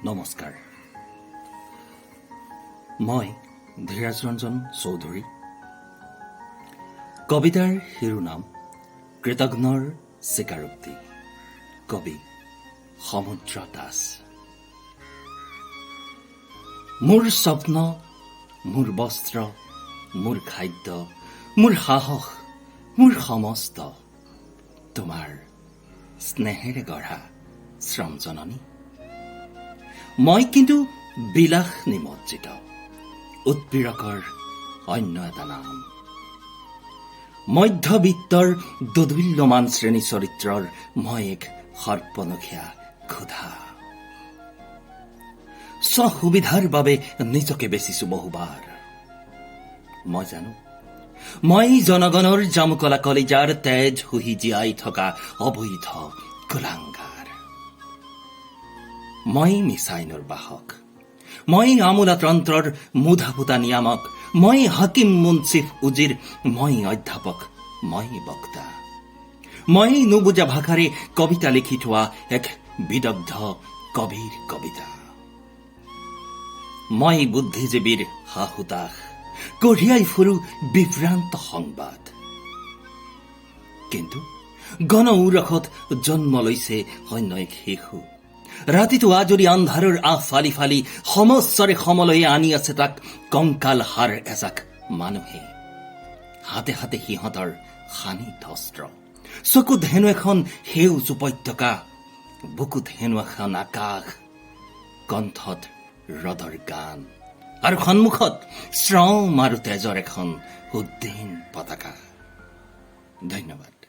নমস্কাৰ। মই ধীৰাজ ৰঞ্জন চৌধুৰী। কবিতাৰ শিৰোনাম কৃতঘ্নৰ স্বীকাৰোক্তি। কবি সমুদ্ৰ দাস। মোৰ স্বপ্ন, মোৰ বস্ত্ৰ, মোৰ খাদ্য, মোৰ সাহস, মোৰ সমস্ত তোমাৰ স্নেহেৰে গঢ়া শ্ৰমজননী। মই কিন্তু বিলাস নিমজ্জিত, উৎপীড়কৰ অন্য এটা নাম। মধ্যবিত্তৰ দোদুল্যমান শ্ৰেণী চৰিত্ৰৰ মই এক সৰ্পনখীয়া ক্ষুধা। স্বসুবিধাৰ বাবে নিজকে বেচিছো বহুবাৰ। মই জানো মই জনগণৰ জামুকলা কলিজাৰ তেজ শুহি জীয়াই থকা অবৈধ কুলাংগাৰ। মই মিছাইনৰ বাহক, মই আমোলাতন্ত্ৰৰ মুধাপুতা নিয়ামক, মই হাকিম মুন্সিফ উজিৰ, মই অধ্যাপক, মই বক্তা। মই নুবুজা ভাষাৰে কবিতা লিখি থোৱা এক বিদগ্ধ কবিৰ কবিতা। মই বুদ্ধিজীৱীৰ হাহুতাশ, কঢ়িয়াই ফুৰো বিভ্ৰান্ত সংবাদ। কিন্তু গণ ঔৰসত জন্ম লৈছে অন্য এক শিশু। ৰাতিটো আজৰি আন্ধাৰৰ আহ ফালি ফালি সমস্বৰে সমলৈয়ে আনি আছে তাক কংকাল হাৰ এজাক মানুহে। হাতে হাতে সিহঁতৰ শানিত অস্ত্ৰ, চকুত হেনো এখন সেউজ উপত্যকা, বুকুত হেনো এখন আকাশ, কণ্ঠত হ্ৰদৰ গান, আৰু সন্মুখত শ্ৰম আৰু তেজৰ এখন উদ্দিন পতাকা। ধন্যবাদ।